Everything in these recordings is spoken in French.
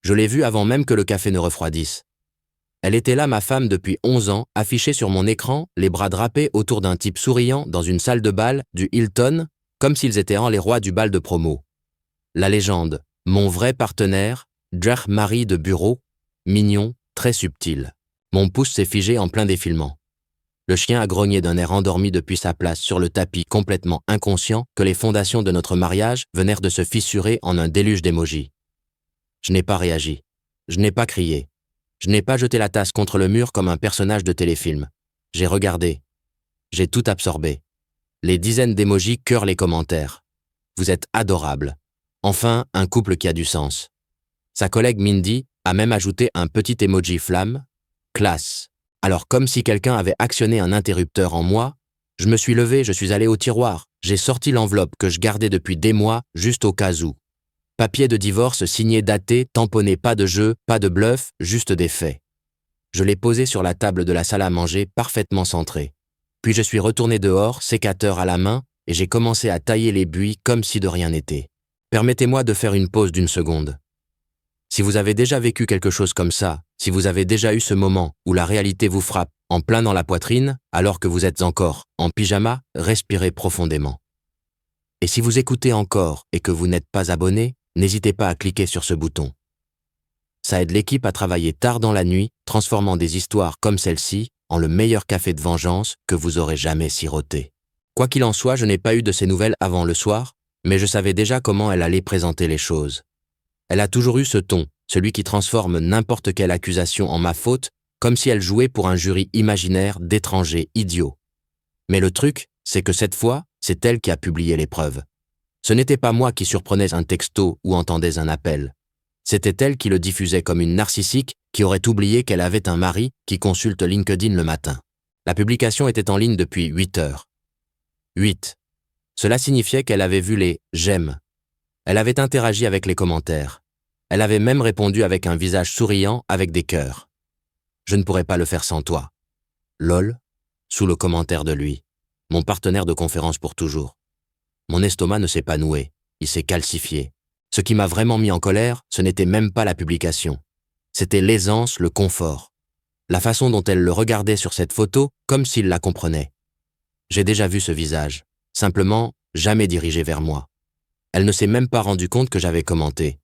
Je l'ai vue avant même que le café ne refroidisse. Elle était là, ma femme, depuis 11 ans, affichée sur mon écran, les bras drapés autour d'un type souriant dans une salle de bal du Hilton, comme s'ils étaient les rois du bal de promo. La légende, mon vrai partenaire, Jack Marie de bureau, mignon, très subtil. Mon pouce s'est figé en plein défilement. Le chien a grogné d'un air endormi depuis sa place sur le tapis, complètement inconscient que les fondations de notre mariage venèrent de se fissurer en un déluge d'émojis. Je n'ai pas réagi. Je n'ai pas crié. Je n'ai pas jeté la tasse contre le mur comme un personnage de téléfilm. J'ai regardé. J'ai tout absorbé. Les dizaines d'émojis cœurent les commentaires. Vous êtes adorable. Enfin, un couple qui a du sens. Sa collègue Mindy a même ajouté un petit emoji flamme. Classe. Alors, comme si quelqu'un avait actionné un interrupteur en moi, je me suis levé, je suis allé au tiroir. J'ai sorti l'enveloppe que je gardais depuis des mois, juste au cas où. Papier de divorce signé daté, tamponné, pas de jeu, pas de bluff, juste des faits. Je l'ai posé sur la table de la salle à manger, parfaitement centré. Puis je suis retourné dehors, sécateur à la main, et j'ai commencé à tailler les buis comme si de rien n'était. Permettez-moi de faire une pause d'une seconde. Si vous avez déjà vécu quelque chose comme ça, si vous avez déjà eu ce moment où la réalité vous frappe en plein dans la poitrine, alors que vous êtes encore en pyjama, respirez profondément. Et si vous écoutez encore et que vous n'êtes pas abonné, n'hésitez pas à cliquer sur ce bouton. Ça aide l'équipe à travailler tard dans la nuit, transformant des histoires comme celle-ci en le meilleur café de vengeance que vous aurez jamais siroté. Quoi qu'il en soit, je n'ai pas eu de ses nouvelles avant le soir, mais je savais déjà comment elle allait présenter les choses. Elle a toujours eu ce ton, celui qui transforme n'importe quelle accusation en ma faute, comme si elle jouait pour un jury imaginaire d'étrangers idiots. Mais le truc, c'est que cette fois, c'est elle qui a publié les preuves. Ce n'était pas moi qui surprenais un texto ou entendais un appel. C'était elle qui le diffusait comme une narcissique qui aurait oublié qu'elle avait un mari qui consulte LinkedIn le matin. La publication était en ligne depuis 8 heures. 8. Cela signifiait qu'elle avait vu les « j'aime ». Elle avait interagi avec les commentaires. Elle avait même répondu avec un visage souriant avec des cœurs. Je ne pourrais pas le faire sans toi. Lol, sous le commentaire de lui. Mon partenaire de conférence pour toujours. Mon estomac ne s'est pas noué, il s'est calcifié. Ce qui m'a vraiment mis en colère, ce n'était même pas la publication. C'était l'aisance, le confort. La façon dont elle le regardait sur cette photo, comme s'il la comprenait. J'ai déjà vu ce visage, simplement jamais dirigé vers moi. Elle ne s'est même pas rendue compte que j'avais commenté.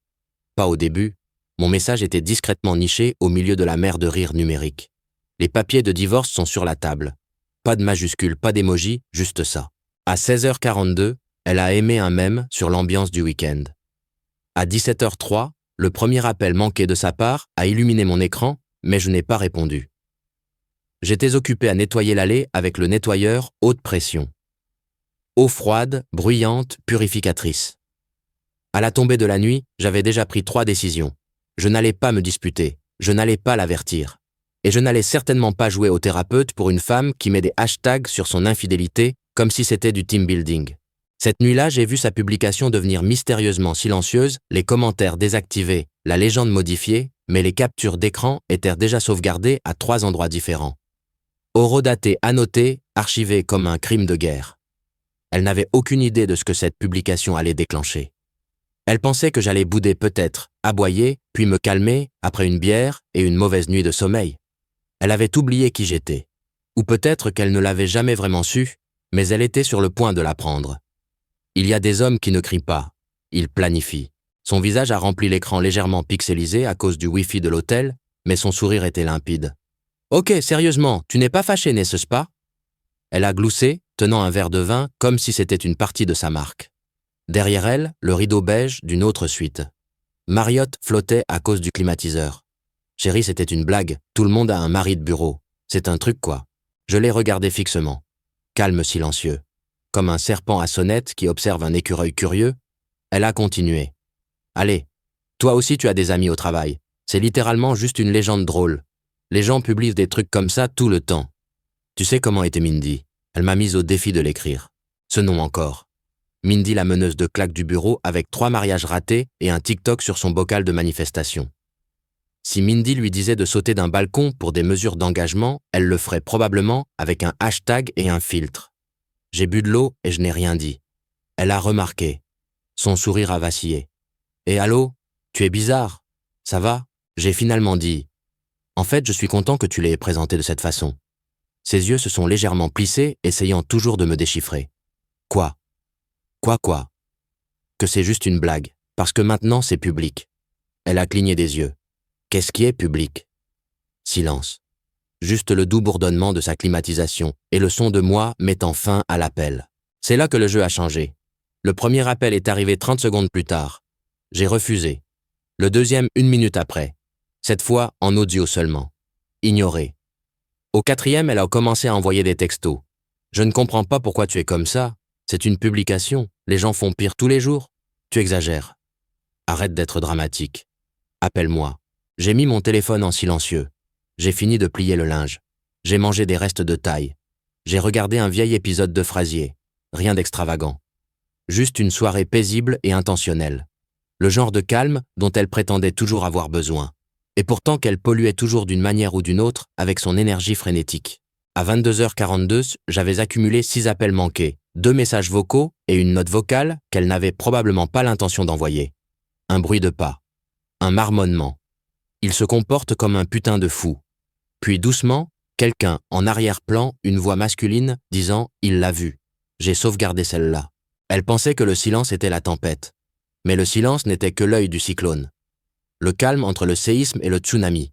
Pas au début, mon message était discrètement niché au milieu de la mer de rire numérique. Les papiers de divorce sont sur la table. Pas de majuscules, pas d'émoji, juste ça. À 16h42, elle a aimé un mème sur l'ambiance du week-end. À 17h03, le premier appel manqué de sa part a illuminé mon écran, mais je n'ai pas répondu. J'étais occupé à nettoyer l'allée avec le nettoyeur haute pression. Eau froide, bruyante, purificatrice. À la tombée de la nuit, j'avais déjà pris 3 décisions. Je n'allais pas me disputer, je n'allais pas l'avertir. Et je n'allais certainement pas jouer au thérapeute pour une femme qui met des hashtags sur son infidélité comme si c'était du team building. Cette nuit-là, j'ai vu sa publication devenir mystérieusement silencieuse, les commentaires désactivés, la légende modifiée, mais les captures d'écran étaient déjà sauvegardées à 3 endroits différents. Horodaté annoté, archivé comme un crime de guerre. Elle n'avait aucune idée de ce que cette publication allait déclencher. Elle pensait que j'allais bouder peut-être, aboyer, puis me calmer après une bière et une mauvaise nuit de sommeil. Elle avait oublié qui j'étais. Ou peut-être qu'elle ne l'avait jamais vraiment su, mais elle était sur le point de l'apprendre. Il y a des hommes qui ne crient pas, ils planifient. Son visage a rempli l'écran légèrement pixelisé à cause du Wi-Fi de l'hôtel, mais son sourire était limpide. « Ok, sérieusement, tu n'es pas fâché, n'est-ce pas ?» Elle a gloussé, tenant un verre de vin comme si c'était une partie de sa marque. Derrière elle, le rideau beige d'une autre suite. Marriott flottait à cause du climatiseur. Chérie, c'était une blague, tout le monde a un mari de bureau. C'est un truc quoi. Je l'ai regardé fixement. Calme silencieux. Comme un serpent à sonnette qui observe un écureuil curieux, elle a continué. Allez, toi aussi tu as des amis au travail. C'est littéralement juste une légende drôle. Les gens publient des trucs comme ça tout le temps. Tu sais comment était Mindy? Elle m'a mise au défi de l'écrire. Ce nom encore. Mindy, la meneuse de claques du bureau avec 3 mariages ratés et un TikTok sur son bocal de manifestation. Si Mindy lui disait de sauter d'un balcon pour des mesures d'engagement, elle le ferait probablement avec un hashtag et un filtre. J'ai bu de l'eau et je n'ai rien dit. Elle a remarqué. Son sourire a vacillé. « Et allô, tu es bizarre. Ça va? J'ai finalement dit. En fait, je suis content que tu l'aies présenté de cette façon. Ses yeux se sont légèrement plissés, essayant toujours de me déchiffrer. Quoi? Quoi? Que c'est juste une blague, parce que maintenant c'est public. Elle a cligné des yeux. Qu'est-ce qui est public? Silence. Juste le doux bourdonnement de sa climatisation et le son de moi mettant fin à l'appel. C'est là que le jeu a changé. Le premier appel est arrivé 30 secondes plus tard. J'ai refusé. Le deuxième 1 minute après. Cette fois en audio seulement. Ignoré. Au quatrième, elle a commencé à envoyer des textos. Je ne comprends pas pourquoi tu es comme ça. C'est une publication. Les gens font pire tous les jours. Tu exagères. Arrête d'être dramatique. Appelle-moi. J'ai mis mon téléphone en silencieux. J'ai fini de plier le linge. J'ai mangé des restes de taille. J'ai regardé un vieil épisode de Frasier. Rien d'extravagant. Juste une soirée paisible et intentionnelle. Le genre de calme dont elle prétendait toujours avoir besoin. Et pourtant qu'elle polluait toujours d'une manière ou d'une autre avec son énergie frénétique. À 22h42, j'avais accumulé 6 appels manqués, 2 messages vocaux et une note vocale qu'elle n'avait probablement pas l'intention d'envoyer. Un bruit de pas. Un marmonnement. Il se comporte comme un putain de fou. Puis doucement, quelqu'un en arrière-plan, une voix masculine disant « Il l'a vu ». J'ai sauvegardé celle-là. Elle pensait que le silence était la tempête. Mais le silence n'était que l'œil du cyclone. Le calme entre le séisme et le tsunami.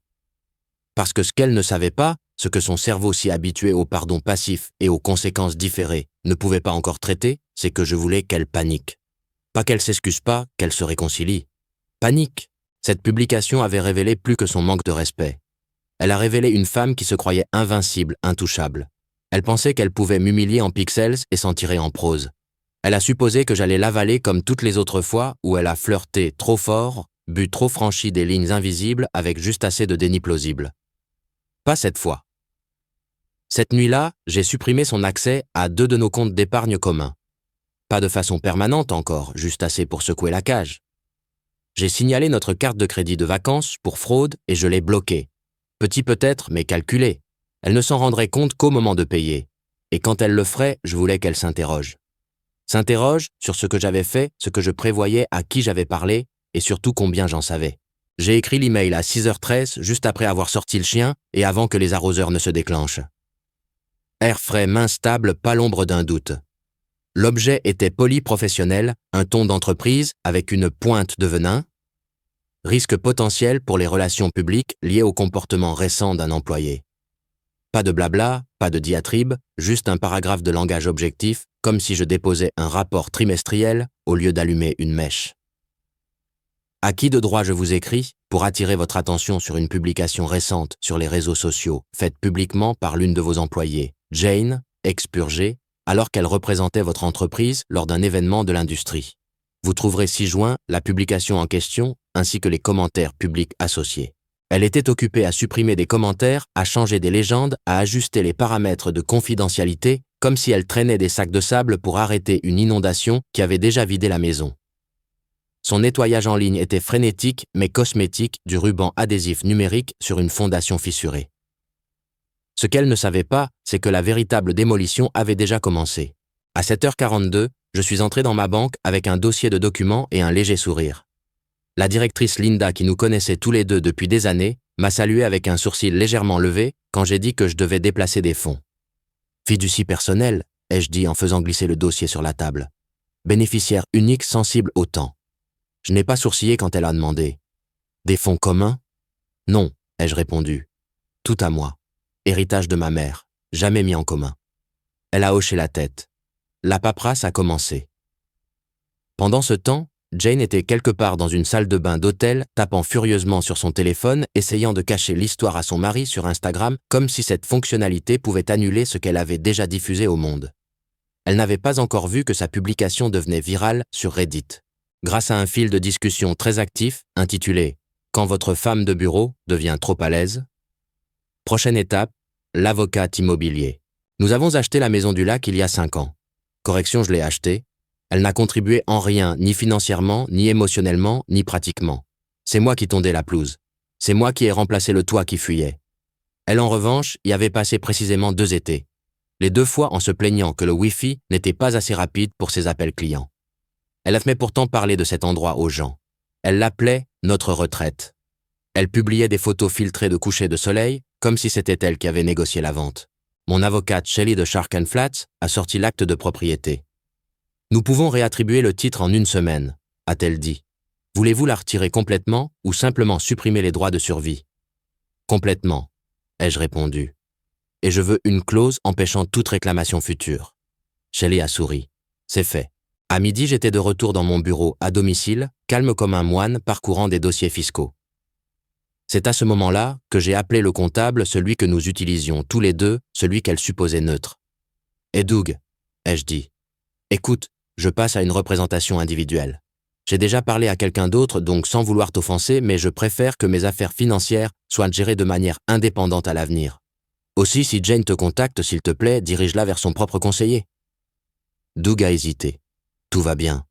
Parce que ce qu'elle ne savait pas, ce que son cerveau si habitué au pardon passif et aux conséquences différées ne pouvait pas encore traiter, c'est que je voulais qu'elle panique. Pas qu'elle s'excuse pas, qu'elle se réconcilie. Panique. Cette publication avait révélé plus que son manque de respect. Elle a révélé une femme qui se croyait invincible, intouchable. Elle pensait qu'elle pouvait m'humilier en pixels et s'en tirer en prose. Elle a supposé que j'allais l'avaler comme toutes les autres fois où elle a flirté trop fort, bu trop franchi des lignes invisibles avec juste assez de déni plausible. Pas cette fois. Cette nuit-là, j'ai supprimé son accès à 2 de nos comptes d'épargne communs. Pas de façon permanente encore, juste assez pour secouer la cage. J'ai signalé notre carte de crédit de vacances pour fraude et je l'ai bloquée. Petit peut-être, mais calculé. Elle ne s'en rendrait compte qu'au moment de payer. Et quand elle le ferait, je voulais qu'elle s'interroge. S'interroge sur ce que j'avais fait, ce que je prévoyais, à qui j'avais parlé, et surtout combien j'en savais. J'ai écrit l'email à 6h13, juste après avoir sorti le chien, et avant que les arroseurs ne se déclenchent. Air frais, main stable, pas l'ombre d'un doute. L'objet était polyprofessionnel, un ton d'entreprise avec une pointe de venin. Risque potentiel pour les relations publiques liées au comportement récent d'un employé. Pas de blabla, pas de diatribe, juste un paragraphe de langage objectif, comme si je déposais un rapport trimestriel au lieu d'allumer une mèche. À qui de droit je vous écris pour attirer votre attention sur une publication récente sur les réseaux sociaux, faite publiquement par l'une de vos employées, Jane, expurgée, alors qu'elle représentait votre entreprise lors d'un événement de l'industrie. Vous trouverez ci-joint la publication en question ainsi que les commentaires publics associés. Elle était occupée à supprimer des commentaires, à changer des légendes, à ajuster les paramètres de confidentialité, comme si elle traînait des sacs de sable pour arrêter une inondation qui avait déjà vidé la maison. Son nettoyage en ligne était frénétique mais cosmétique du ruban adhésif numérique sur une fondation fissurée. Ce qu'elle ne savait pas, c'est que la véritable démolition avait déjà commencé. À 7h42, je suis entré dans ma banque avec un dossier de documents et un léger sourire. La directrice Linda, qui nous connaissait tous les deux depuis des années, m'a salué avec un sourcil légèrement levé quand j'ai dit que je devais déplacer des fonds. Fiducie personnelle, ai-je dit en faisant glisser le dossier sur la table. Bénéficiaire unique sensible au temps. Je n'ai pas sourcillé quand elle a demandé. Des fonds communs? Non, ai-je répondu. Tout à moi. Héritage de ma mère, jamais mis en commun. Elle a hoché la tête. La paperasse a commencé. Pendant ce temps, Jane était quelque part dans une salle de bain d'hôtel, tapant furieusement sur son téléphone, essayant de cacher l'histoire à son mari sur Instagram, comme si cette fonctionnalité pouvait annuler ce qu'elle avait déjà diffusé au monde. Elle n'avait pas encore vu que sa publication devenait virale sur Reddit, grâce à un fil de discussion très actif intitulé « Quand votre femme de bureau devient trop à l'aise ». Prochaine étape, l'avocat immobilier. Nous avons acheté la Maison du Lac il y a 5 ans. Correction, je l'ai achetée. Elle n'a contribué en rien, ni financièrement, ni émotionnellement, ni pratiquement. C'est moi qui tondais la pelouse. C'est moi qui ai remplacé le toit qui fuyait. Elle, en revanche, y avait passé précisément 2 étés. Les 2 fois en se plaignant que le Wi-Fi n'était pas assez rapide pour ses appels clients. Elle aimait pourtant parler de cet endroit aux gens. Elle l'appelait « notre retraite ». Elle publiait des photos filtrées de coucher de soleil, comme si c'était elle qui avait négocié la vente. Mon avocate Shelley de Shark & Flats a sorti l'acte de propriété. « Nous pouvons réattribuer le titre en 1 semaine », a-t-elle dit. « Voulez-vous la retirer complètement ou simplement supprimer les droits de survie ?»« Complètement », ai-je répondu. « Et je veux une clause empêchant toute réclamation future. » Shelley a souri. « C'est fait. » À midi, j'étais de retour dans mon bureau, à domicile, calme comme un moine parcourant des dossiers fiscaux. C'est à ce moment-là que j'ai appelé le comptable, celui que nous utilisions tous les deux, celui qu'elle supposait neutre. « Et Doug », ai-je dit. « Écoute, je passe à une représentation individuelle. J'ai déjà parlé à quelqu'un d'autre, donc sans vouloir t'offenser, mais je préfère que mes affaires financières soient gérées de manière indépendante à l'avenir. Aussi, si Jane te contacte, s'il te plaît, dirige-la vers son propre conseiller. » Doug a hésité. « Tout va bien. »«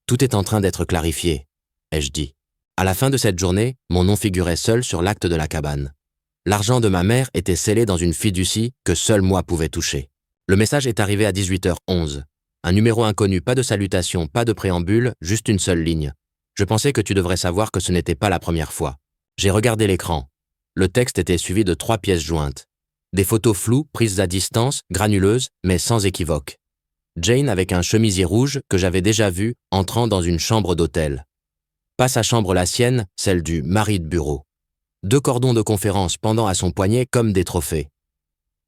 Tout est en train d'être clarifié, » ai-je dit. À la fin de cette journée, mon nom figurait seul sur l'acte de la cabane. L'argent de ma mère était scellé dans une fiducie que seul moi pouvais toucher. Le message est arrivé à 18h11. Un numéro inconnu, pas de salutation, pas de préambule, juste une seule ligne. Je pensais que tu devrais savoir que ce n'était pas la première fois. J'ai regardé l'écran. Le texte était suivi de 3 pièces jointes. Des photos floues, prises à distance, granuleuses, mais sans équivoque. Jane avec un chemisier rouge que j'avais déjà vu entrant dans une chambre d'hôtel. Pas sa chambre la sienne, celle du mari de bureau. 2 cordons de conférence pendant à son poignet comme des trophées.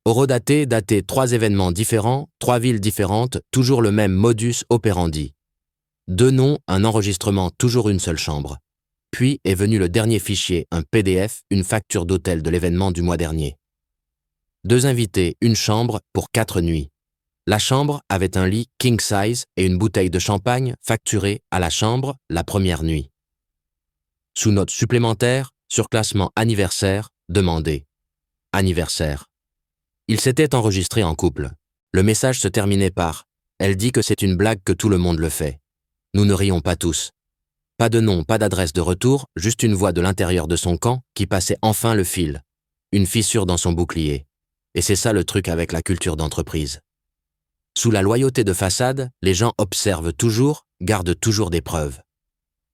Horodaté daté 3 événements différents, 3 villes différentes, toujours le même modus operandi. 2 noms, un enregistrement, toujours une seule chambre. Puis est venu le dernier fichier, un PDF, une facture d'hôtel de l'événement du mois dernier. 2 invités, une chambre pour 4 nuits. La chambre avait un lit king size et une bouteille de champagne facturée à la chambre la première nuit. Sous-note supplémentaire, surclassement anniversaire, demandé. Anniversaire. Il s'était enregistré en couple. Le message se terminait par « Elle dit que c'est une blague que tout le monde le fait. Nous ne rions pas tous. » Pas de nom, pas d'adresse de retour, juste une voix de l'intérieur de son camp qui passait enfin le fil. Une fissure dans son bouclier. Et c'est ça le truc avec la culture d'entreprise. Sous la loyauté de façade, les gens observent toujours, gardent toujours des preuves.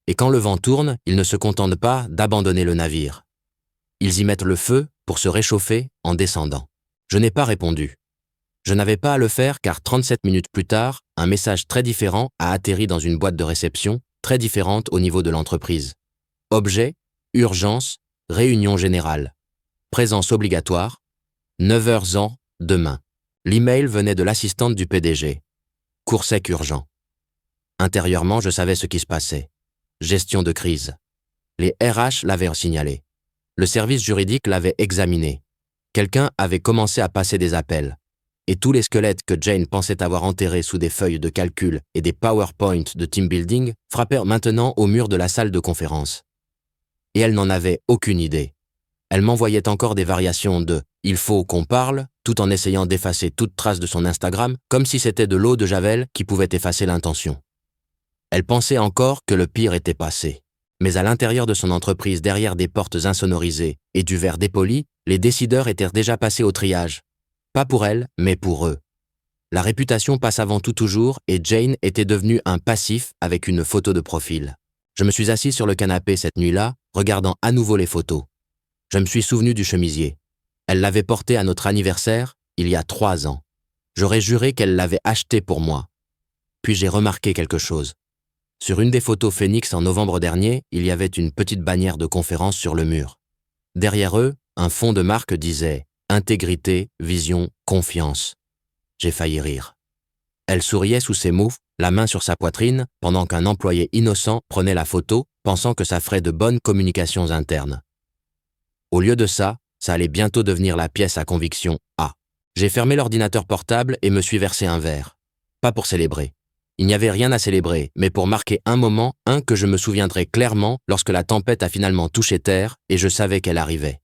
Et quand le vent tourne, ils ne se contentent pas d'abandonner le navire. Ils y mettent le feu pour se réchauffer en descendant. Je n'ai pas répondu. Je n'avais pas à le faire car 37 minutes plus tard, un message très différent a atterri dans une boîte de réception, très différente au niveau de l'entreprise. Objet, urgence, réunion générale. Présence obligatoire, 9h ans, demain. L'email venait de l'assistante du PDG. Cours sec urgent. Intérieurement, je savais ce qui se passait. Gestion de crise. Les RH l'avaient signalé. Le service juridique l'avait examiné. Quelqu'un avait commencé à passer des appels. Et tous les squelettes que Jane pensait avoir enterrés sous des feuilles de calcul et des PowerPoint de team building frappèrent maintenant au mur de la salle de conférence. Et elle n'en avait aucune idée. Elle m'envoyait encore des variations de « il faut qu'on parle » tout en essayant d'effacer toute trace de son Instagram comme si c'était de l'eau de Javel qui pouvait effacer l'intention. Elle pensait encore que le pire était passé. Mais à l'intérieur de son entreprise, derrière des portes insonorisées et du verre dépoli, les décideurs étaient déjà passés au triage. Pas pour elle, mais pour eux. La réputation passe avant tout toujours et Jane était devenue un passif avec une photo de profil. Je me suis assis sur le canapé cette nuit-là, regardant à nouveau les photos. Je me suis souvenu du chemisier. Elle l'avait porté à notre anniversaire, il y a 3 ans. J'aurais juré qu'elle l'avait acheté pour moi. Puis j'ai remarqué quelque chose. Sur une des photos Phoenix en novembre dernier, il y avait une petite bannière de conférence sur le mur. Derrière eux, un fond de marque disait « Intégrité, vision, confiance ». J'ai failli rire. Elle souriait sous ses moufles, la main sur sa poitrine, pendant qu'un employé innocent prenait la photo, pensant que ça ferait de bonnes communications internes. Au lieu de ça allait bientôt devenir la pièce à conviction A. J'ai fermé l'ordinateur portable et me suis versé un verre. Pas pour célébrer. Il n'y avait rien à célébrer, mais pour marquer un moment, que je me souviendrai clairement lorsque la tempête a finalement touché terre et je savais qu'elle arrivait.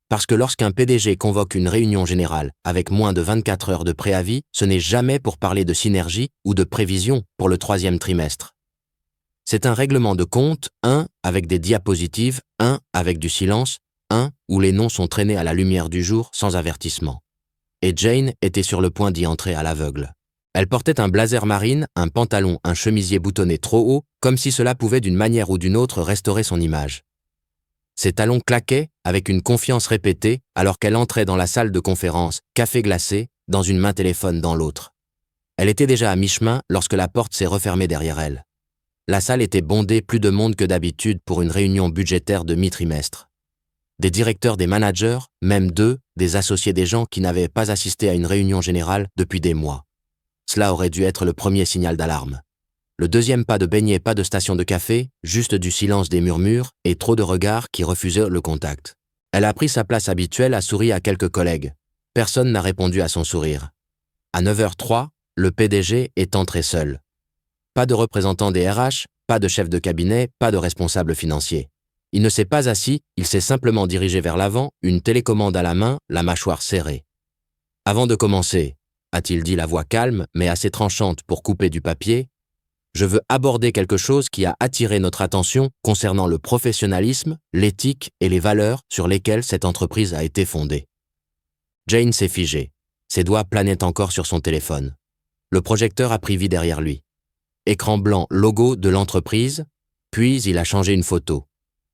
Parce que lorsqu'un PDG convoque une réunion générale avec moins de 24 heures de préavis, ce n'est jamais pour parler de synergie ou de prévision pour le 3e trimestre. C'est un règlement de compte, avec des diapositives, avec du silence, où les noms sont traînés à la lumière du jour sans avertissement. Et Jane était sur le point d'y entrer à l'aveugle. Elle portait un blazer marine, un pantalon, un chemisier boutonné trop haut, comme si cela pouvait d'une manière ou d'une autre restaurer son image. Ses talons claquaient avec une confiance répétée alors qu'elle entrait dans la salle de conférence, café glacé, dans une main téléphone dans l'autre. Elle était déjà à mi-chemin lorsque la porte s'est refermée derrière elle. La salle était bondée plus de monde que d'habitude pour une réunion budgétaire de mi-trimestre. Des directeurs, des managers, même des associés des gens qui n'avaient pas assisté à une réunion générale depuis des mois. Cela aurait dû être le premier signal d'alarme. Le deuxième, pas de beignet, pas de station de café, juste du silence, des murmures et trop de regards qui refusaient le contact. Elle a pris sa place habituelle, a souri à quelques collègues. Personne n'a répondu à son sourire. À 9h03, le PDG est entré seul. Pas de représentant des RH, pas de chef de cabinet, pas de responsable financier. Il ne s'est pas assis, il s'est simplement dirigé vers l'avant, une télécommande à la main, la mâchoire serrée. « Avant de commencer », a-t-il dit, la voix calme mais assez tranchante pour couper du papier, je veux aborder quelque chose qui a attiré notre attention concernant le professionnalisme, l'éthique et les valeurs sur lesquelles cette entreprise a été fondée. Jane s'est figée. Ses doigts planaient encore sur son téléphone. Le projecteur a pris vie derrière lui. Écran blanc, logo de l'entreprise, puis il a changé une photo.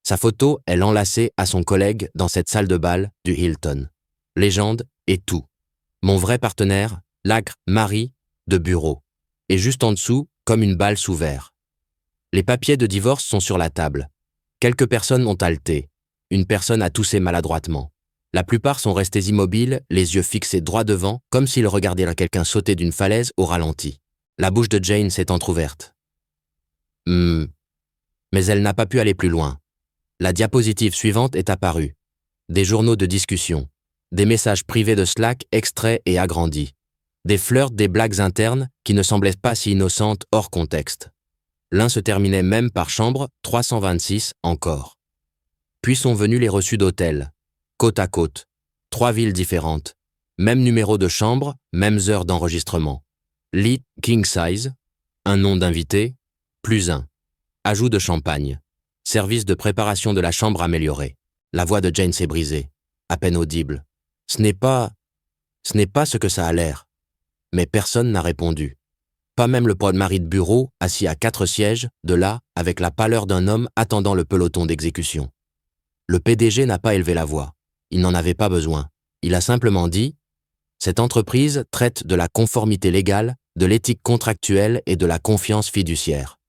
Sa photo est enlacée à son collègue dans cette salle de bal du Hilton. Légende et tout. Mon vrai partenaire, l'âcre mari de bureau. Et juste en dessous, comme une balle sous verre. Les papiers de divorce sont sur la table. Quelques personnes ont haleté. Une personne a toussé maladroitement. La plupart sont restés immobiles, les yeux fixés droit devant, comme s'ils regardaient quelqu'un sauter d'une falaise au ralenti. La bouche de Jane s'est entr'ouverte. Mais elle n'a pas pu aller plus loin. La diapositive suivante est apparue. Des journaux de discussion. Des messages privés de Slack extraits et agrandis. Des flirts, des blagues internes qui ne semblaient pas si innocentes hors contexte. L'un se terminait même par chambre 326 encore. Puis sont venus les reçus d'hôtel, côte à côte, 3 villes différentes, même numéro de chambre, mêmes heures d'enregistrement. Lit king size, un nom d'invité, +1. Ajout de champagne. Service de préparation de la chambre amélioré. La voix de Jane s'est brisée, à peine audible. Ce n'est pas ce que ça a l'air. Mais personne n'a répondu. Pas même le mari de bureau, assis à 4 sièges, de là, avec la pâleur d'un homme attendant le peloton d'exécution. Le PDG n'a pas élevé la voix. Il n'en avait pas besoin. Il a simplement dit « Cette entreprise traite de la conformité légale, de l'éthique contractuelle et de la confiance fiduciaire.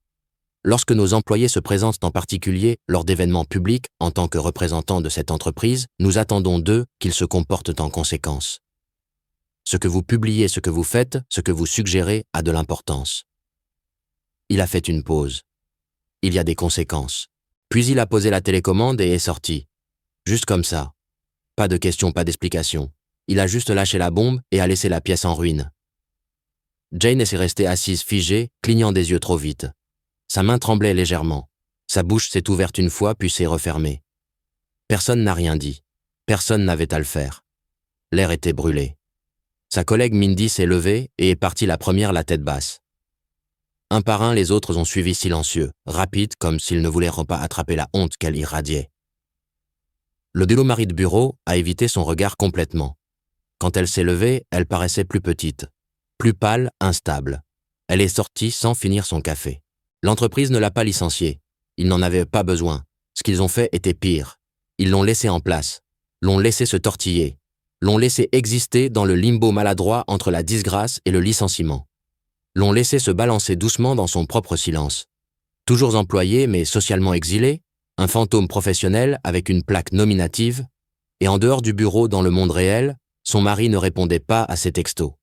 Lorsque nos employés se présentent en particulier lors d'événements publics en tant que représentants de cette entreprise, nous attendons d'eux qu'ils se comportent en conséquence. Ce que vous publiez, ce que vous faites, ce que vous suggérez a de l'importance. » Il a fait une pause. Il y a des conséquences. Puis il a posé la télécommande et est sorti. Juste comme ça. Pas de questions, pas d'explications. Il a juste lâché la bombe et a laissé la pièce en ruine. Jane est restée assise figée, clignant des yeux trop vite. Sa main tremblait légèrement. Sa bouche s'est ouverte une fois puis s'est refermée. Personne n'a rien dit. Personne n'avait à le faire. L'air était brûlé. Sa collègue Mindy s'est levée et est partie la première la tête basse. Un par un, les autres ont suivi silencieux, rapides comme s'ils ne voulaient pas attraper la honte qu'elle irradiait. Le mari de bureau a évité son regard complètement. Quand elle s'est levée, elle paraissait plus petite, plus pâle, instable. Elle est sortie sans finir son café. L'entreprise ne l'a pas licenciée. Ils n'en avaient pas besoin. Ce qu'ils ont fait était pire. Ils l'ont laissé en place, l'ont laissé se tortiller, l'ont laissé exister dans le limbo maladroit entre la disgrâce et le licenciement. L'ont laissé se balancer doucement dans son propre silence. Toujours employé mais socialement exilé, un fantôme professionnel avec une plaque nominative, et en dehors du bureau dans le monde réel, son mari ne répondait pas à ses textos.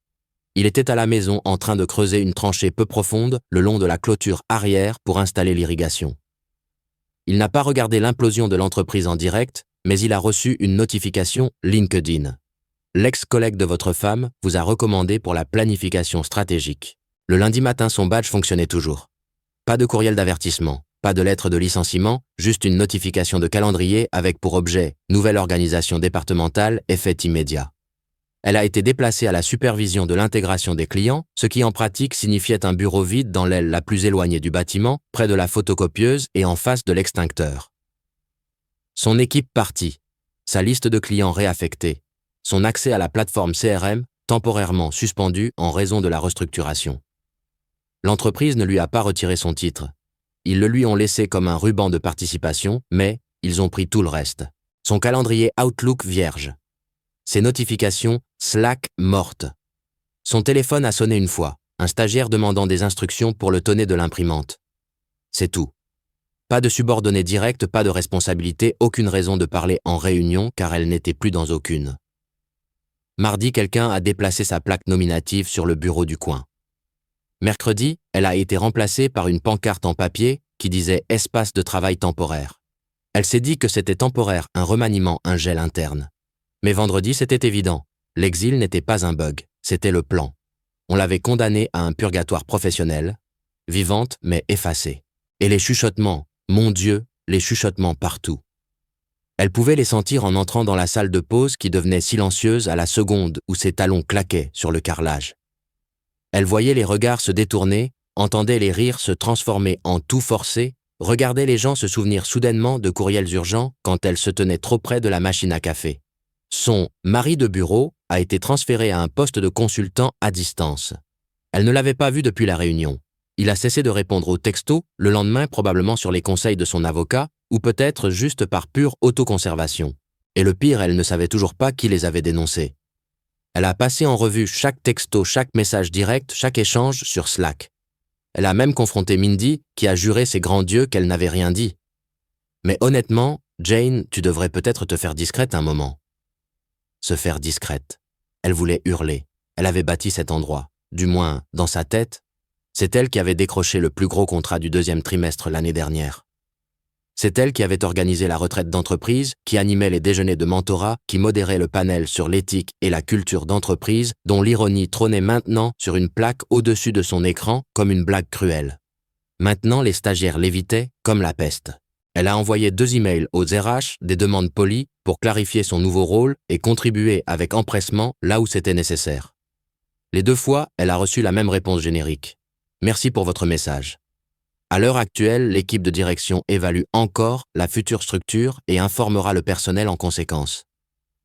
Il était à la maison en train de creuser une tranchée peu profonde le long de la clôture arrière pour installer l'irrigation. Il n'a pas regardé l'implosion de l'entreprise en direct, mais il a reçu une notification LinkedIn. L'ex-collègue de votre femme vous a recommandé pour la planification stratégique. Le lundi matin, son badge fonctionnait toujours. Pas de courriel d'avertissement, pas de lettre de licenciement, juste une notification de calendrier avec pour objet « Nouvelle organisation départementale, effet immédiat ». Elle a été déplacée à la supervision de l'intégration des clients, ce qui en pratique signifiait un bureau vide dans l'aile la plus éloignée du bâtiment, près de la photocopieuse et en face de l'extincteur. Son équipe partie, sa liste de clients réaffectée, son accès à la plateforme CRM temporairement suspendu en raison de la restructuration. L'entreprise ne lui a pas retiré son titre. Ils le lui ont laissé comme un ruban de participation, mais ils ont pris tout le reste. Son calendrier Outlook vierge. Ses notifications Slack mortes. Son téléphone a sonné une fois, un stagiaire demandant des instructions pour le tonner de l'imprimante. C'est tout. Pas de subordonné direct, pas de responsabilité, aucune raison de parler en réunion car elle n'était plus dans aucune. Mardi, quelqu'un a déplacé sa plaque nominative sur le bureau du coin. Mercredi, elle a été remplacée par une pancarte en papier qui disait « Espace de travail temporaire ». Elle s'est dit que c'était temporaire, un remaniement, un gel interne. Mais vendredi, c'était évident. L'exil n'était pas un bug, c'était le plan. On l'avait condamnée à un purgatoire professionnel, vivante mais effacée. Et les chuchotements, mon Dieu, les chuchotements partout. Elle pouvait les sentir en entrant dans la salle de pause qui devenait silencieuse à la seconde où ses talons claquaient sur le carrelage. Elle voyait les regards se détourner, entendait les rires se transformer en tout forcé, regardait les gens se souvenir soudainement de courriels urgents quand elle se tenait trop près de la machine à café. Son mari de bureau a été transféré à un poste de consultant à distance. Elle ne l'avait pas vu depuis la réunion. Il a cessé de répondre aux textos, le lendemain probablement sur les conseils de son avocat, ou peut-être juste par pure autoconservation. Et le pire, elle ne savait toujours pas qui les avait dénoncés. Elle a passé en revue chaque texto, chaque message direct, chaque échange sur Slack. Elle a même confronté Mindy, qui a juré ses grands dieux qu'elle n'avait rien dit. Mais honnêtement, Jane, tu devrais peut-être te faire discrète un moment. Se faire discrète. Elle voulait hurler. Elle avait bâti cet endroit. Du moins, dans sa tête, c'est elle qui avait décroché le plus gros contrat du 2e trimestre l'année dernière. C'est elle qui avait organisé la retraite d'entreprise, qui animait les déjeuners de mentorat, qui modérait le panel sur l'éthique et la culture d'entreprise, dont l'ironie trônait maintenant sur une plaque au-dessus de son écran comme une blague cruelle. Maintenant, les stagiaires l'évitaient comme la peste. Elle a envoyé 2 emails aux RH, des demandes polies, pour clarifier son nouveau rôle et contribuer avec empressement là où c'était nécessaire. Les 2 fois, elle a reçu la même réponse générique. Merci pour votre message. À l'heure actuelle, l'équipe de direction évalue encore la future structure et informera le personnel en conséquence.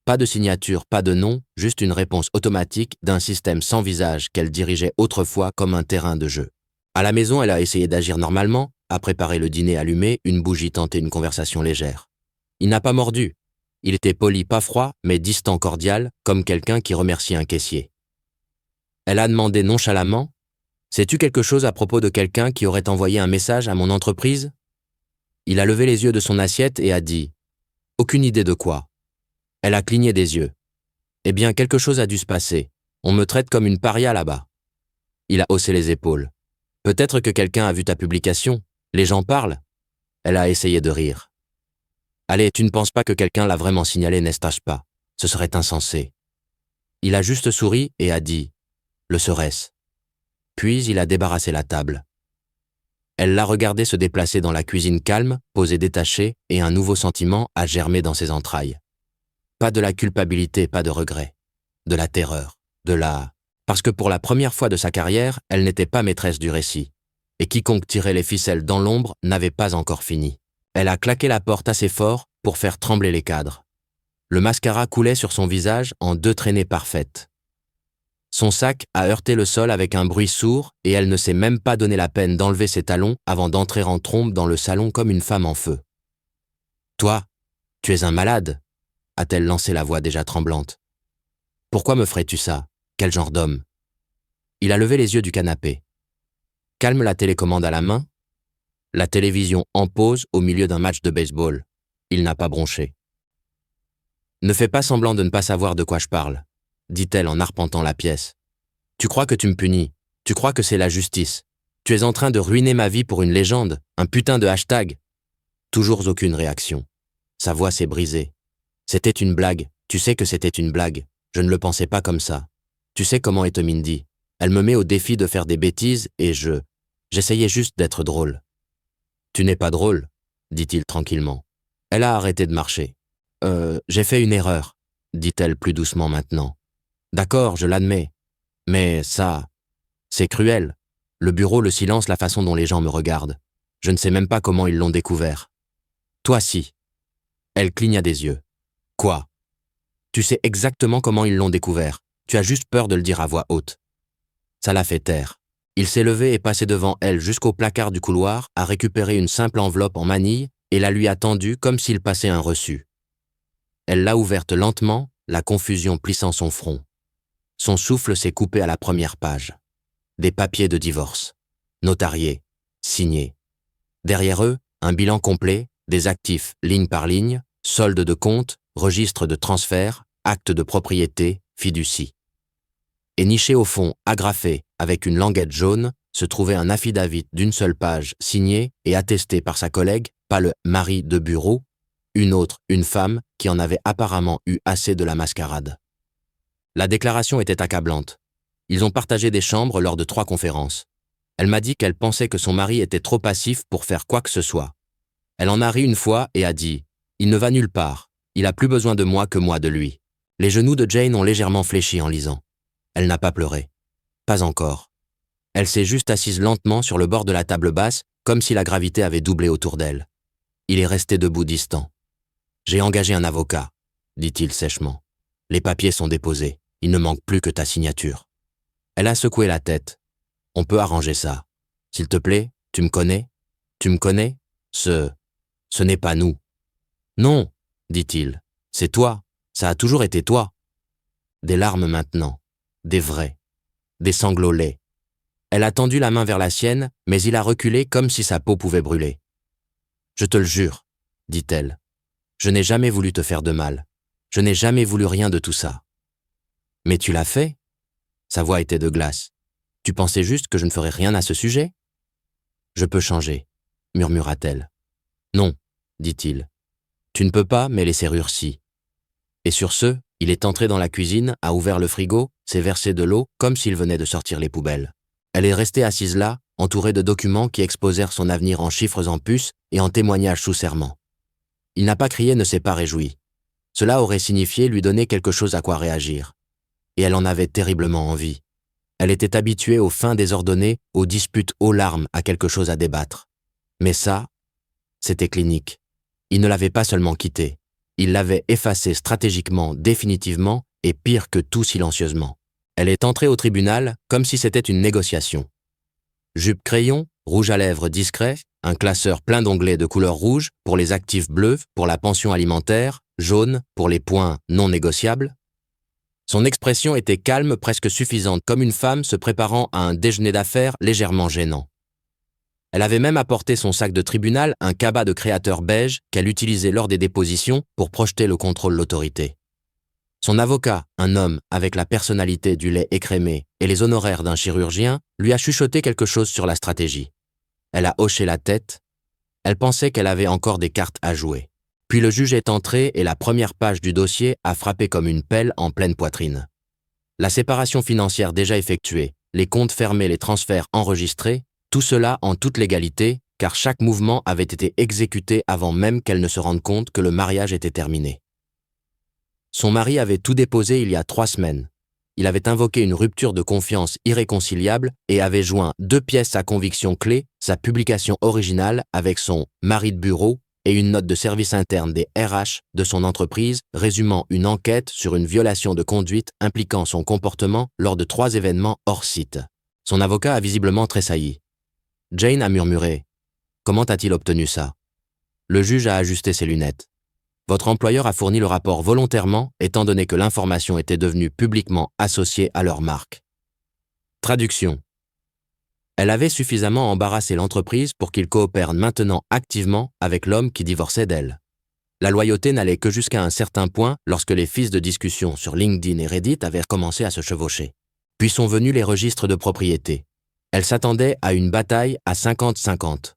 Pas de signature, pas de nom, juste une réponse automatique d'un système sans visage qu'elle dirigeait autrefois comme un terrain de jeu. À la maison, elle a essayé d'agir normalement, a préparé le dîner allumé, une bougie tenter une conversation légère. Il n'a pas mordu. Il était poli, pas froid, mais distant cordial, comme quelqu'un qui remercie un caissier. Elle a demandé nonchalamment: sais-tu quelque chose à propos de quelqu'un qui aurait envoyé un message à mon entreprise? Il a levé les yeux de son assiette et a dit: aucune idée de quoi. Elle a cligné des yeux. Eh bien, quelque chose a dû se passer. On me traite comme une paria là-bas. Il a haussé les épaules. Peut-être que quelqu'un a vu ta publication. Les gens parlent. Elle a essayé de rire. Allez, tu ne penses pas que quelqu'un l'a vraiment signalé, n'est-ce pas? Ce serait insensé. Il a juste souri et a dit: le serait-ce? Puis il a débarrassé la table. Elle l'a regardé se déplacer dans la cuisine calme, posée détachée, et un nouveau sentiment a germé dans ses entrailles. Pas de la culpabilité, pas de regret. De la terreur, Parce que pour la première fois de sa carrière, elle n'était pas maîtresse du récit. Et quiconque tirait les ficelles dans l'ombre n'avait pas encore fini. Elle a claqué la porte assez fort pour faire trembler les cadres. Le mascara coulait sur son visage en 2 traînées parfaites. Son sac a heurté le sol avec un bruit sourd et elle ne s'est même pas donné la peine d'enlever ses talons avant d'entrer en trombe dans le salon comme une femme en feu. « Toi, tu es un malade !» a-t-elle lancé la voix déjà tremblante. « Pourquoi me ferais-tu ça? Quel genre d'homme ?» Il a levé les yeux du canapé. Calme la télécommande à la main. La télévision en pause au milieu d'un match de baseball. Il n'a pas bronché. « Ne fais pas semblant de ne pas savoir de quoi je parle, » dit-elle en arpentant la pièce. « Tu crois que tu me punis, tu crois que c'est la justice. Tu es en train de ruiner ma vie pour une légende, un putain de hashtag. » Toujours aucune réaction. Sa voix s'est brisée. « C'était une blague, tu sais que c'était une blague. Je ne le pensais pas comme ça. Tu sais comment est Mindy. Elle me met au défi de faire des bêtises et j'essayais juste d'être drôle. »« Tu n'es pas drôle, » dit-il tranquillement. Elle a arrêté de marcher. J'ai fait une erreur, dit-elle plus doucement maintenant. D'accord, je l'admets. Mais ça, c'est cruel. Le bureau, le silence, la façon dont les gens me regardent. Je ne sais même pas comment ils l'ont découvert. Toi, si. Elle cligna des yeux. Quoi? Tu sais exactement comment ils l'ont découvert. Tu as juste peur de le dire à voix haute. Ça l'a fait taire. Il s'est levé et passé devant elle jusqu'au placard du couloir, a récupéré une simple enveloppe en manille et la lui a tendue comme s'il passait un reçu. Elle l'a ouverte lentement, la confusion plissant son front. Son souffle s'est coupé à la première page. Des papiers de divorce. Notariés. Signés. Derrière eux, un bilan complet, des actifs ligne par ligne, solde de compte, registre de transfert, acte de propriété, fiducie. Et niché au fond, agrafé, avec une languette jaune, se trouvait un affidavit d'une seule page, signé et attesté par sa collègue, pas le mari de bureau, une autre, une femme, qui en avait apparemment eu assez de la mascarade. La déclaration était accablante. Ils ont partagé des chambres lors de 3 conférences. Elle m'a dit qu'elle pensait que son mari était trop passif pour faire quoi que ce soit. Elle en a ri une fois et a dit « Il ne va nulle part, il a plus besoin de moi que moi de lui ». Les genoux de Jane ont légèrement fléchi en lisant. Elle n'a pas pleuré. Pas encore. Elle s'est juste assise lentement sur le bord de la table basse, comme si la gravité avait doublé autour d'elle. Il est resté debout distant. « J'ai engagé un avocat », dit-il sèchement. « Les papiers sont déposés, il ne manque plus que ta signature. » Elle a secoué la tête. « On peut arranger ça. S'il te plaît, tu me connais ? Tu me connais ? Ce n'est pas nous. »« Non, » dit-il. « C'est toi. Ça a toujours été toi. » Des larmes maintenant. Des vrais. Des sanglots laids. Elle a tendu la main vers la sienne, mais il a reculé comme si sa peau pouvait brûler. « Je te le jure, » dit-elle. « Je n'ai jamais voulu te faire de mal. Je n'ai jamais voulu rien de tout ça. »« Mais tu l'as fait ?» Sa voix était de glace. « Tu pensais juste que je ne ferais rien à ce sujet ?»« Je peux changer, » murmura-t-elle. « Non, » dit-il. « Tu ne peux pas, mais les serrures si. » Et sur ce, il est entré dans la cuisine, a ouvert le frigo, s'est versé de l'eau comme s'il venait de sortir les poubelles. Elle est restée assise là, entourée de documents qui exposèrent son avenir en chiffres en puces et en témoignages sous serment. Il n'a pas crié, ne s'est pas réjoui. Cela aurait signifié lui donner quelque chose à quoi réagir. Et elle en avait terriblement envie. Elle était habituée aux fins désordonnées, aux disputes aux larmes, à quelque chose à débattre. Mais ça, c'était clinique. Il ne l'avait pas seulement quittée. Il l'avait effacée stratégiquement, définitivement, et pire que tout silencieusement. Elle est entrée au tribunal comme si c'était une négociation. Jupe crayon, rouge à lèvres discret, un classeur plein d'onglets de couleur rouge pour les actifs bleus, pour la pension alimentaire, jaune pour les points non négociables. Son expression était calme, presque suffisante, comme une femme se préparant à un déjeuner d'affaires légèrement gênant. Elle avait même apporté son sac de tribunal, un cabas de créateur beige qu'elle utilisait lors des dépositions pour projeter le contrôle de l'autorité. Son avocat, un homme avec la personnalité du lait écrémé et les honoraires d'un chirurgien, lui a chuchoté quelque chose sur la stratégie. Elle a hoché la tête. Elle pensait qu'elle avait encore des cartes à jouer. Puis le juge est entré et la première page du dossier a frappé comme une pelle en pleine poitrine. La séparation financière déjà effectuée, les comptes fermés, les transferts enregistrés, tout cela en toute légalité, car chaque mouvement avait été exécuté avant même qu'elle ne se rende compte que le mariage était terminé. Son mari avait tout déposé il y a 3 semaines. Il avait invoqué une rupture de confiance irréconciliable et avait joint 2 pièces à conviction clés, sa publication originale avec son mari de bureau et une note de service interne des RH de son entreprise résumant une enquête sur une violation de conduite impliquant son comportement lors de 3 événements hors site. Son avocat a visiblement tressailli. Jane a murmuré « Comment a-t-il obtenu ça ?» Le juge a ajusté ses lunettes. Votre employeur a fourni le rapport volontairement, étant donné que l'information était devenue publiquement associée à leur marque. Traduction. Elle avait suffisamment embarrassé l'entreprise pour qu'il coopère maintenant activement avec l'homme qui divorçait d'elle. La loyauté n'allait que jusqu'à un certain point lorsque les fils de discussion sur LinkedIn et Reddit avaient commencé à se chevaucher. Puis sont venus les registres de propriété. Elle s'attendait à une bataille à 50-50.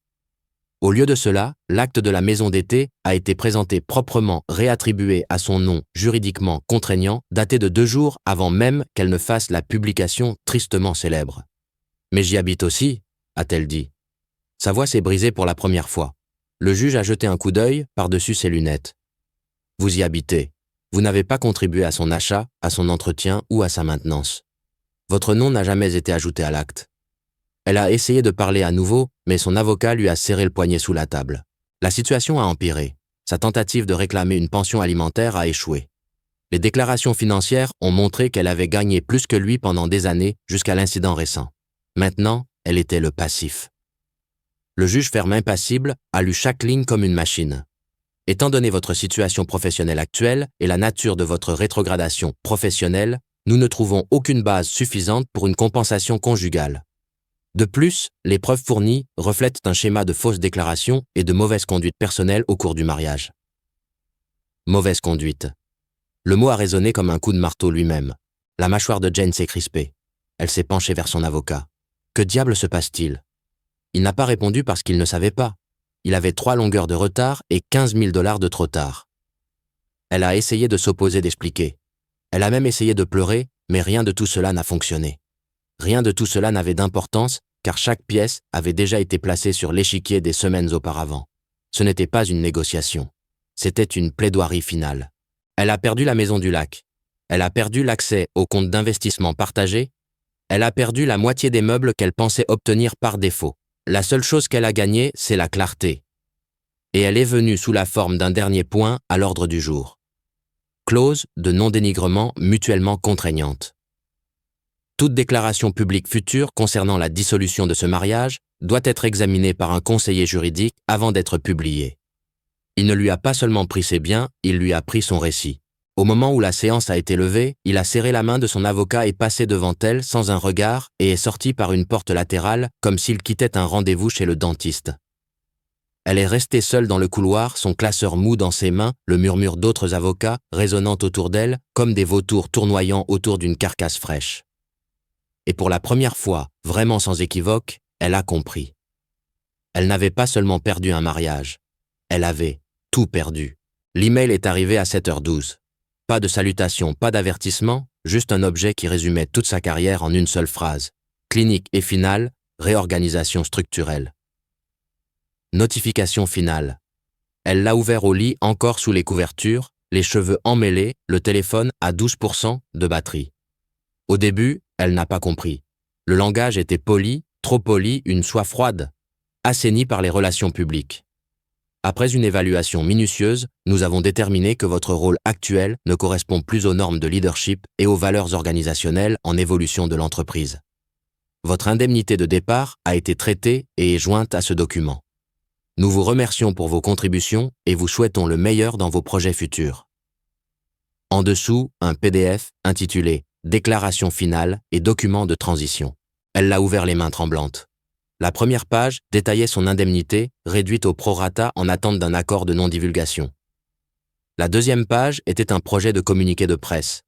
Au lieu de cela, l'acte de la maison d'été a été présenté proprement réattribué à son nom juridiquement contraignant, daté de 2 jours avant même qu'elle ne fasse la publication tristement célèbre. « Mais j'y habite aussi », a-t-elle dit. Sa voix s'est brisée pour la première fois. Le juge a jeté un coup d'œil par-dessus ses lunettes. « Vous y habitez. Vous n'avez pas contribué à son achat, à son entretien ou à sa maintenance. Votre nom n'a jamais été ajouté à l'acte. » Elle a essayé de parler à nouveau, mais son avocat lui a serré le poignet sous la table. La situation a empiré. Sa tentative de réclamer une pension alimentaire a échoué. Les déclarations financières ont montré qu'elle avait gagné plus que lui pendant des années jusqu'à l'incident récent. Maintenant, elle était le passif. Le juge ferme impassible a lu chaque ligne comme une machine. Étant donné votre situation professionnelle actuelle et la nature de votre rétrogradation professionnelle, nous ne trouvons aucune base suffisante pour une compensation conjugale. De plus, les preuves fournies reflètent un schéma de fausses déclarations et de mauvaise conduite personnelle au cours du mariage. Mauvaise conduite. Le mot a résonné comme un coup de marteau lui-même. La mâchoire de Jane s'est crispée. Elle s'est penchée vers son avocat. Que diable se passe-t-il? Il n'a pas répondu parce qu'il ne savait pas. Il avait 3 longueurs de retard et 15 000 $ de trop tard. Elle a essayé de s'opposer, d'expliquer. Elle a même essayé de pleurer, mais rien de tout cela n'a fonctionné. Rien de tout cela n'avait d'importance, car chaque pièce avait déjà été placée sur l'échiquier des semaines auparavant. Ce n'était pas une négociation. C'était une plaidoirie finale. Elle a perdu la maison du lac. Elle a perdu l'accès au compte d'investissement partagé. Elle a perdu la moitié des meubles qu'elle pensait obtenir par défaut. La seule chose qu'elle a gagnée, c'est la clarté. Et elle est venue sous la forme d'un dernier point à l'ordre du jour. Clause de non-dénigrement mutuellement contraignante. Toute déclaration publique future concernant la dissolution de ce mariage doit être examinée par un conseiller juridique avant d'être publiée. Il ne lui a pas seulement pris ses biens, il lui a pris son récit. Au moment où la séance a été levée, il a serré la main de son avocat et passé devant elle sans un regard et est sorti par une porte latérale comme s'il quittait un rendez-vous chez le dentiste. Elle est restée seule dans le couloir, son classeur mou dans ses mains, le murmure d'autres avocats résonnant autour d'elle comme des vautours tournoyant autour d'une carcasse fraîche. Et pour la première fois, vraiment sans équivoque, elle a compris. Elle n'avait pas seulement perdu un mariage, elle avait tout perdu. L'email est arrivé à 7h12. Pas de salutation, pas d'avertissement, juste un objet qui résumait toute sa carrière en une seule phrase. Clinique et finale, réorganisation structurelle. Notification finale. Elle l'a ouvert au lit encore sous les couvertures, les cheveux emmêlés, le téléphone à 12% de batterie. Au début, elle n'a pas compris. Le langage était poli, trop poli, une soie froide, assainie par les relations publiques. Après une évaluation minutieuse, nous avons déterminé que votre rôle actuel ne correspond plus aux normes de leadership et aux valeurs organisationnelles en évolution de l'entreprise. Votre indemnité de départ a été traitée et est jointe à ce document. Nous vous remercions pour vos contributions et vous souhaitons le meilleur dans vos projets futurs. En dessous, un PDF intitulé « Déclaration finale et document de transition ». Elle l'a ouvert les mains tremblantes. La première page détaillait son indemnité, réduite au prorata en attente d'un accord de non-divulgation. La deuxième page était un projet de communiqué de presse.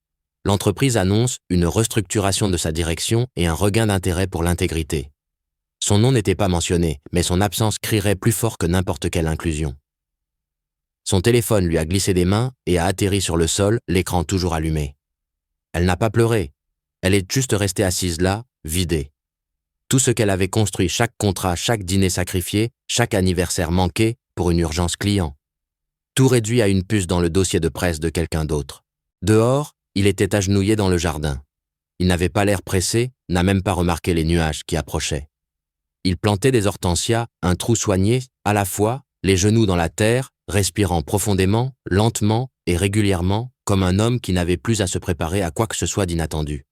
L'entreprise annonce une restructuration de sa direction et un regain d'intérêt pour l'intégrité. Son nom n'était pas mentionné, mais son absence crierait plus fort que n'importe quelle inclusion. Son téléphone lui a glissé des mains et a atterri sur le sol, l'écran toujours allumé. Elle n'a pas pleuré. Elle est juste restée assise là, vidée. Tout ce qu'elle avait construit, chaque contrat, chaque dîner sacrifié, chaque anniversaire manqué pour une urgence client. Tout réduit à une puce dans le dossier de presse de quelqu'un d'autre. Dehors, il était agenouillé dans le jardin. Il n'avait pas l'air pressé, n'a même pas remarqué les nuages qui approchaient. Il plantait des hortensias, un trou soigné, à la fois, les genoux dans la terre, respirant profondément, lentement et régulièrement, comme un homme qui n'avait plus à se préparer à quoi que ce soit d'inattendu.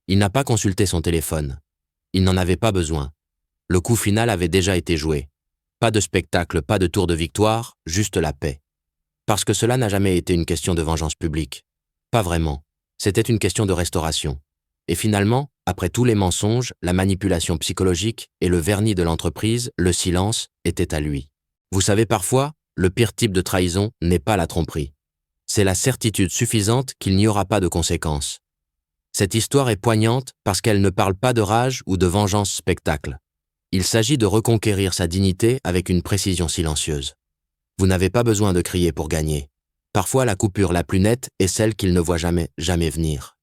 Il n'a pas consulté son téléphone. Il n'en avait pas besoin. Le coup final avait déjà été joué. Pas de spectacle, pas de tour de victoire, juste la paix. Parce que cela n'a jamais été une question de vengeance publique. Pas vraiment. C'était une question de restauration. Et finalement, après tous les mensonges, la manipulation psychologique et le vernis de l'entreprise, le silence était à lui. Vous savez, parfois, le pire type de trahison n'est pas la tromperie. C'est la certitude suffisante qu'il n'y aura pas de conséquences. Cette histoire est poignante parce qu'elle ne parle pas de rage ou de vengeance spectacle. Il s'agit de reconquérir sa dignité avec une précision silencieuse. Vous n'avez pas besoin de crier pour gagner. Parfois, la coupure la plus nette est celle qu'il ne voit jamais venir.